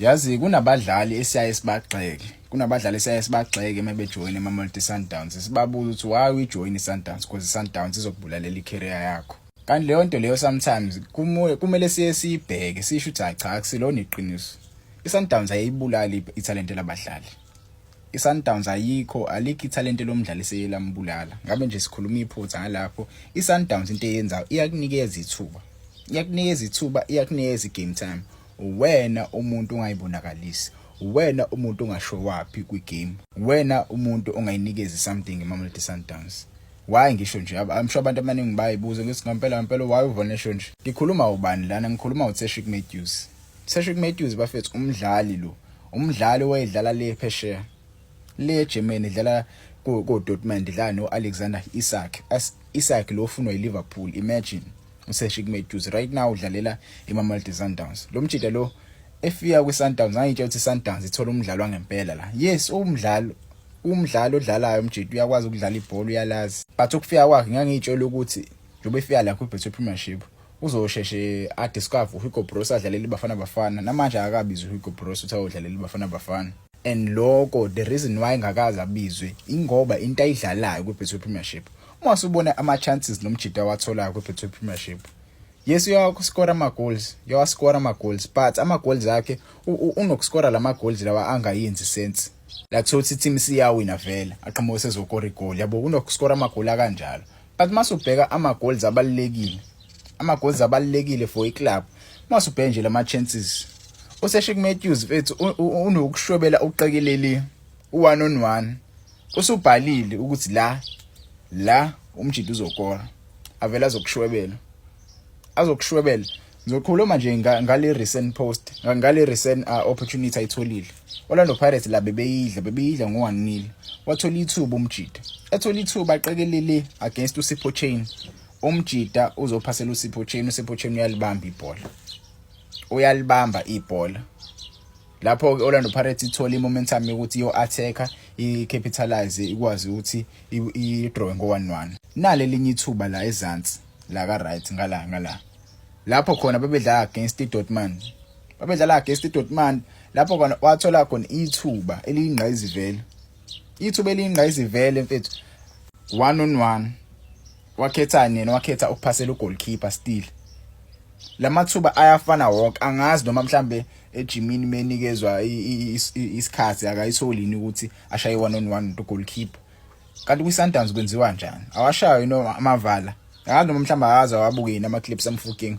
Yazi kunabadlali esiyaye sibagxeke. Kunabadlali esiyaye sibagxeke mabejoin eMamelodi Sundowns. Sibabuza ukuthi why ujoin iSundowns because iSundowns izokubulalela icareer yakho. Kanti leyo nto leyo sometimes kumele siye sibheke sisho ukuthi cha akusilona iqiniso. iSundowns ayibulali italente labadlali. iSundowns alikho italente lomdlali seyelambulala. Ngabe nje sikhuluma iphutha ngalapho. iSundowns into eyenzayo iyakunikeza ithuba. Iyakunikeza igame time. Wena umuntu ongayibonakalisi, wena umuntu ongashowapi kwigame, wena umuntu ongayinikezi something eMamelodi Sundowns. Why ngisho nje I'm sure abantu abaningi bayibuza ngithi ngempela why uvonesho nje. Ngikhuluma ubani lana? Ngikhuluma uTeshik Matthews. Teshik Matthews bafethu umdlali wayedlala le phesheya, le Germany idlala ko Dortmund idlala no Alexander Isak lo ufunwa yiLiverpool. Imagine uTeshik Matthews right now udlalela eMamelodi Sundowns. Lo mjida lo efika kwiSundowns ngayitshela ukuthi iSundowns ithola umdlalo wangempela la. Yes, umdlalo odlalayo umjida uyakwazi ukudlala ibhola uyalazi. But ukufika kwakhe ngangitshela ukuthi njobe efika la kwiBetway Premiership uzosheshe adiscover uHugo Broos adlalela iBafana Bafana. Namanje akabizwe uHugo Broos uthi awudlalela iBafana Bafana. And lokho the reason why ngakaza abizwe ingoba into ayidlalayo kwiBetway Premiership. Uma usubona ama chances nomjida watholayo kwiBetway Premiership, yes uyascore ama goals but ama goals akhe unokuscora lama goals lawa angayenzi sense. La thothi team siyawina vela aqhamuke sezokora igoal yabo unokuscora ama goal kanjalo. But masubheka ama goals abalulekile for iclub, masubheka nje lama chances uTeshik Matthews mfethu unokushwebela uqekelele u1-on-1 usubhalile ukuthi la umjida uzokora avela azokushwebela ngizokhuluma nje ngale recent post ngale recent opportunity ayitholile. Orlando Pirates la bebeyidla ngo1-0 wathola ithuba umjida aqekelele against uSipho Chain. Umjida uzophasela uSipho Chain uyalibamba ibhola lapho Orlando Pirates ithola imomentum yokuthi iyo attacker capitalize ikwazi ukuthi i-draw ngo1-1. Nale linye ithuba la ezansi la ka right ngala lapho khona bebedlala against iDortmund. Lapho khona wathola khona ithuba eliyingqayizivele mfethu 1-on-1 wakhetha ukuphasela ugoalkeeper still. Lamathuba ayafana wonke angazi noma mhlambe eJimini menikezwa isikhathi akayitholini ukuthi ashaye 1-on-1 ugoalkeeper. Kanti kwiSundowns kwenziwa njani? Awashayo amavala. Akazi noma mhlamba akaza wabuke nama clips amFukeng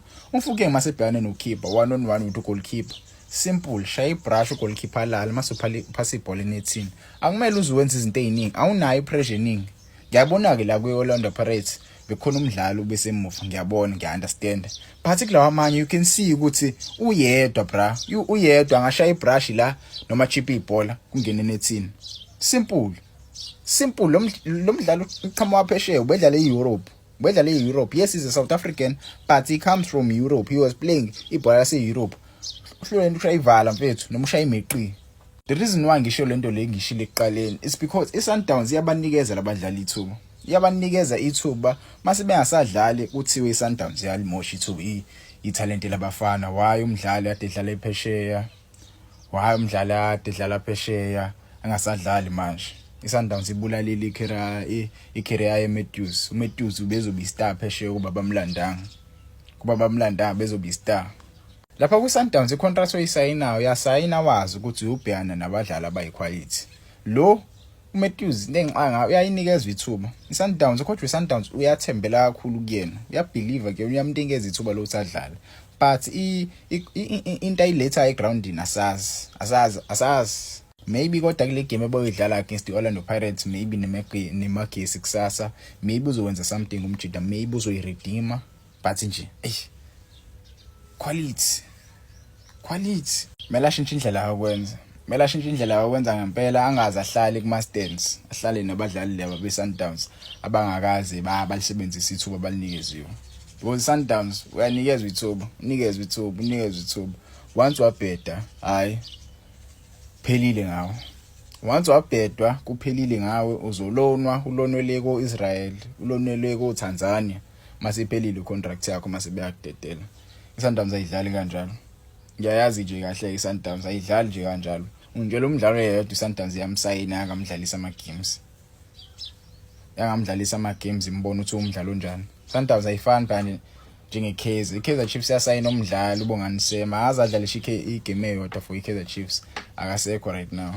masebhekane nokeeper 1-on-1 with ugoalkeeper. Simple, shaya ibrush ugoalkeeper lala masuphasa ibhola enethini. Akumele uzuwenza izinto eziningi, awunayo ipressure eningi. Ngiyabona ke la kweOrlando Pirates bekhona umdlalo besemuva, ngiyabona ngiunderstand. But kulawa amanye you can see ukuthi uyedwa angashaya ibrush la noma chip ibhola kungena enethini. Simple lo mdlalo uqhamuka phesheya ubedlala eEurope. Yes, he's a South African, but he comes from Europe. He was playing ibhola lase-Europe. Uhlulweni ushaya ivala mfethu noma ushaya imeqi. The reason why ngisho lento le ngishile ekuqaleni is because iSundowns iyabanikeza labadlali ithuba. Ithuba mase bengasadlali kuthiwe iSundowns yalimosha ithuba italente labafana. Why umdlali ade edlala phesheya angasadlali manje. iSundowns ibulalile icareer yeMatthews. uMatthews ubezoba istar phesheya kuba bamlandanga bezoba istar. Lapha kwiSundowns icontract oyisayinayo yasayina wazi ukuthi ubhekana nabadlali abayiquality. Lo uMatthews nengixanga uyayinikezwa ithuba. iSundowns coach weSundowns uyathembela kakhulu kuyena. Uyabelieve ke uyamnikeza ithuba lokusadlala. But into ayiletha egroundini asazi. Maybe kodwa kule game abayidlala against iOrlando Pirates maybe nemagesi kusasa, maybe uzowenza something umjida, maybe uzoyiredeema, but nje quality mela shintsha indlela yakwenza ngempela, angazi ahlale kumastands, ahlale nabadlali laba beSundowns abangakaze balisebenzisa ithuba balinikeziwe. Because Sundowns uyanikezwa ithuba, unikezwe ithuba. Once wabheda hayi phelile ngawe. Once wabhedwa kuphelile ngawe, ulonwele ko-Israel, ulonwele ko-Tanzania, mase iphelile contract yakho mase beyakudedela. iSundowns ayidlali kanjalo. ngiyayazi nje kahle iSundowns ayidlali nje kanjalo. Unjela umdlalo yedwa iSundowns yamsayina yangamdlalisa ama-games. Yangamdlalisa ama-games imbona ukuthi umdlalo onjani. Sundowns ayifani bani njenge-Kaizer. I-Kaizer Chiefs yasayina umdlalo ubonganisema azadlalisha igame eyodwa for i-Kaizer Chiefs akasekho right now.